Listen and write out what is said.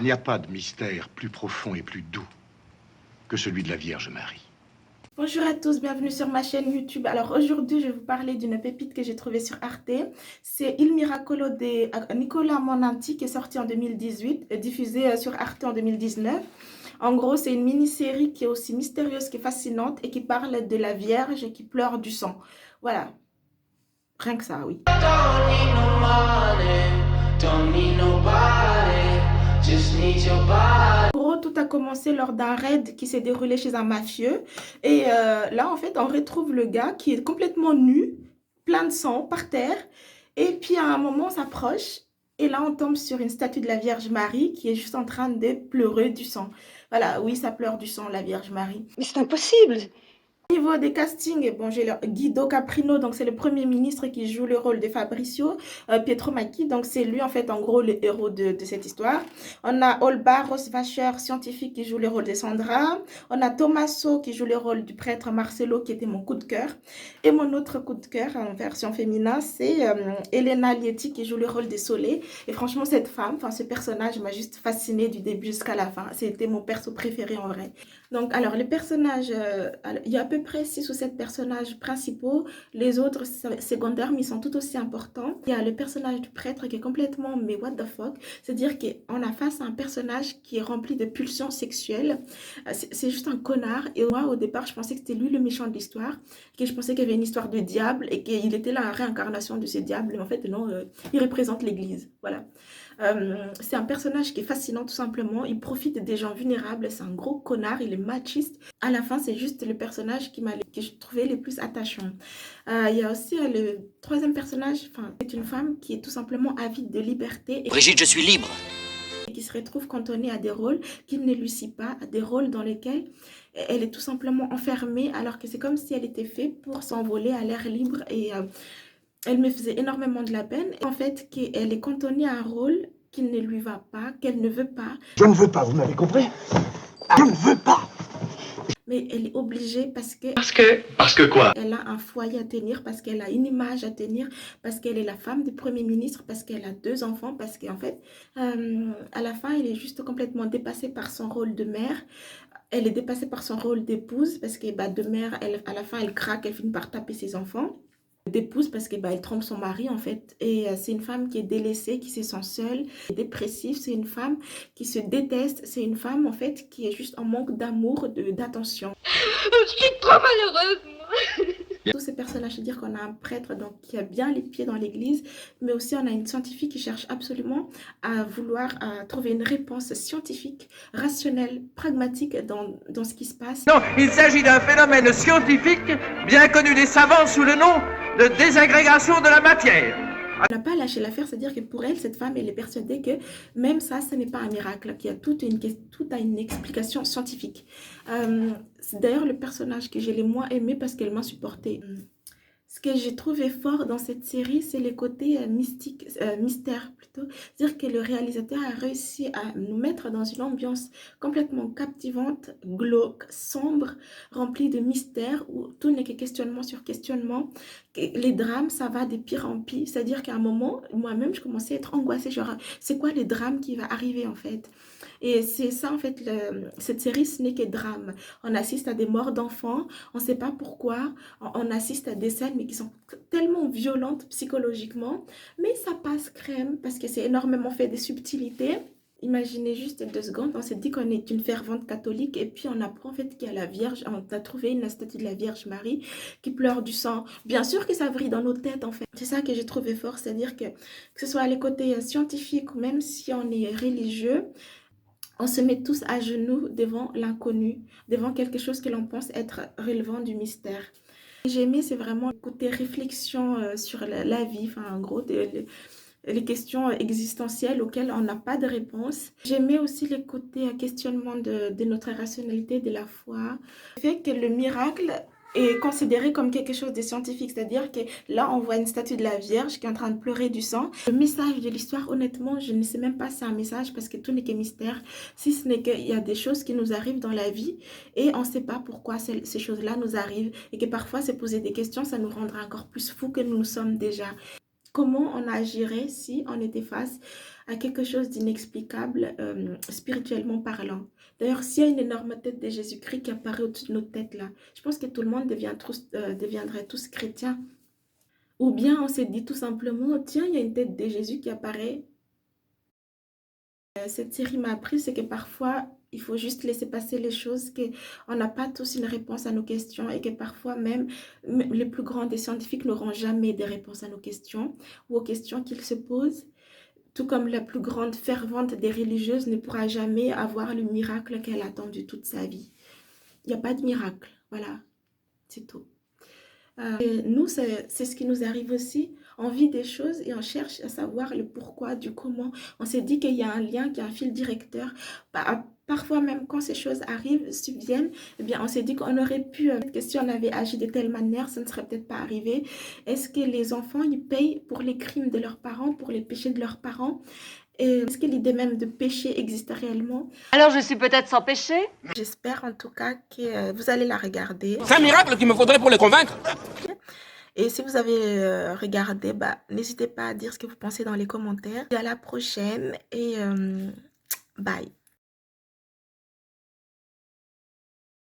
Il n'y a pas de mystère plus profond et plus doux que celui de la Vierge Marie. Bonjour à tous, bienvenue sur ma chaîne YouTube. Alors aujourd'hui, je vais vous parler d'une pépite que j'ai trouvée sur Arte. C'est Il Miracolo de Nicola Monanti qui est sorti en 2018 et diffusé sur Arte en 2019. En gros, c'est une mini-série qui est aussi mystérieuse, qui est fascinante et qui parle de la Vierge qui pleure du sang. Voilà, rien que ça, oui. En gros, tout a commencé lors d'un raid qui s'est déroulé chez un mafieux. Et là, en fait, on retrouve le gars qui est complètement nu, plein de sang, par terre. Et puis, à un moment, on s'approche. Et là, on tombe sur une statue de la Vierge Marie qui est juste en train de pleurer du sang. Voilà, oui, ça pleure du sang, la Vierge Marie. Mais c'est impossible! Au niveau des castings, bon, j'ai Guido Caprino, donc c'est le premier ministre qui joue le rôle de Fabrizio. Pietro Macchi, donc c'est lui en fait en gros le héros de cette histoire. On a Olba Rosvacher, scientifique, qui joue le rôle de Sandra. On a Tommaso qui joue le rôle du prêtre Marcello, qui était mon coup de cœur. Et mon autre coup de cœur en version féminin, c'est Elena Lietti qui joue le rôle de Solé. Et franchement, cette femme, enfin ce personnage m'a juste fascinée du début jusqu'à la fin. C'était mon perso préféré en vrai. Donc alors les personnages, il y a à peu près 6 ou 7 personnages principaux. Les autres secondaires, mais ils sont tout aussi importants. Il y a le personnage du prêtre qui est complètement, mais what the fuck. C'est-à-dire qu'on a face à un personnage qui est rempli de pulsions sexuelles. C'est juste un connard. Et moi, au départ, je pensais que c'était lui le méchant de l'histoire. Que je pensais qu'il y avait une histoire de diable et qu'il était là en réincarnation de ce diable. Mais en fait, non, il représente l'église. Voilà. C'est un personnage qui est fascinant tout simplement. Il profite des gens vulnérables. C'est un gros connard. Il est machiste. À la fin, c'est juste le personnage que je trouvais le plus attachant. Il y a aussi le troisième personnage. C'est une femme qui est tout simplement avide de liberté. Brigitte, je suis libre. Et qui se retrouve cantonnée à des rôles qui ne lui suivent pas, à des rôles dans lesquels elle est tout simplement enfermée, alors que c'est comme si elle était faite pour s'envoler à l'air libre. Et elle me faisait énormément de la peine. En fait, qu'elle est cantonnée à un rôle qui ne lui va pas, qu'elle ne veut pas. Je ne veux pas, vous m'avez compris? Je ne veux pas! Mais elle est obligée parce que... Parce que quoi? Elle a un foyer à tenir, parce qu'elle a une image à tenir, parce qu'elle est la femme du Premier ministre, parce qu'elle a 2 enfants, parce qu'en fait, à la fin, elle est juste complètement dépassée par son rôle de mère. Elle est dépassée par son rôle d'épouse, parce que de mère, à la fin, elle craque, elle finit par taper ses enfants. D'épouse parce que elle trompe son mari en fait, et c'est une femme qui est délaissée, qui se sent seule, dépressive. C'est une femme qui se déteste, c'est une femme en fait qui est juste en manque d'amour, d'attention. Je suis trop malheureuse, moi! Tous ces personnages, c'est-à-dire qu'on a un prêtre donc, qui a bien les pieds dans l'église, mais aussi on a une scientifique qui cherche absolument à vouloir trouver une réponse scientifique, rationnelle, pragmatique dans ce qui se passe. Non, il s'agit d'un phénomène scientifique bien connu des savants sous le nom de désagrégation de la matière. Elle n'a pas lâché l'affaire, c'est-à-dire que pour elle, cette femme, elle est persuadée que même ça, ce n'est pas un miracle, qu'il y a tout a une explication scientifique. C'est d'ailleurs le personnage que j'ai le moins aimé parce qu'elle m'a supporté. Ce que j'ai trouvé fort dans cette série, c'est le côté mystère plutôt. C'est-à-dire que le réalisateur a réussi à nous mettre dans une ambiance complètement captivante, glauque, sombre, remplie de mystères, où tout n'est que questionnement sur questionnement. Les drames, ça va de pire en pire. C'est-à-dire qu'à un moment, moi-même, je commençais à être angoissée. Genre, c'est quoi le drame qui va arriver en fait? Et c'est ça en fait, cette série, ce n'est que drame. On assiste à des morts d'enfants, on ne sait pas pourquoi, on assiste à des scènes mais qui sont tellement violentes psychologiquement, mais ça passe crème parce que c'est énormément fait de subtilités. Imaginez juste 2 secondes, on s'est dit qu'on est une fervente catholique et puis on apprend en fait qu'il y a la Vierge, on a trouvé une statue de la Vierge Marie qui pleure du sang. Bien sûr que ça vrille dans nos têtes en fait. C'est ça que j'ai trouvé fort, c'est-à-dire que ce soit les côtés scientifiques ou même si on est religieux, on se met tous à genoux devant l'inconnu, devant quelque chose que l'on pense être relevant du mystère. Ce que j'ai aimé, c'est vraiment le côté réflexion sur la vie, en gros, les questions existentielles auxquelles on n'a pas de réponse. J'aimais aussi le côté questionnement de notre rationalité, de la foi. Le fait que le miracle est considéré comme quelque chose de scientifique, c'est-à-dire que là on voit une statue de la Vierge qui est en train de pleurer du sang. Le message de l'histoire, honnêtement, je ne sais même pas si c'est un message parce que tout n'est que mystère, si ce n'est qu'il y a des choses qui nous arrivent dans la vie et on ne sait pas pourquoi ces choses-là nous arrivent et que parfois se poser des questions, ça nous rendra encore plus fous que nous sommes déjà. comment on agirait si on était face à quelque chose d'inexplicable spirituellement parlant. D'ailleurs, s'il y a une énorme tête de Jésus-Christ qui apparaît au-dessus de notre tête là, je pense que tout le monde deviendrait tous chrétiens. Ou bien on s'est dit tout simplement, tiens, il y a une tête de Jésus qui apparaît. Cette série m'a appris, c'est que parfois, il faut juste laisser passer les choses, qu'on n'a pas tous une réponse à nos questions et que parfois même les plus grands des scientifiques n'auront jamais des réponses à nos questions ou aux questions qu'ils se posent. Tout comme la plus grande fervente des religieuses ne pourra jamais avoir le miracle qu'elle a attendu toute sa vie. Il n'y a pas de miracle, voilà, c'est tout. Et nous, c'est ce qui nous arrive aussi. On vit des choses et on cherche à savoir le pourquoi, du comment. On s'est dit qu'il y a un lien, qu'il y a un fil directeur. Parfois même quand ces choses arrivent, subviennent, eh bien, on s'est dit qu'on aurait pu, que si on avait agi de telle manière, ça ne serait peut-être pas arrivé. Est-ce que les enfants, ils payent pour les crimes de leurs parents, pour les péchés de leurs parents? Et est-ce que l'idée même de péché existe réellement? Alors je suis peut-être sans péché? J'espère en tout cas que vous allez la regarder. C'est un miracle qu'il me faudrait pour les convaincre. Et si vous avez regardé, n'hésitez pas à dire ce que vous pensez dans les commentaires. Et à la prochaine et bye.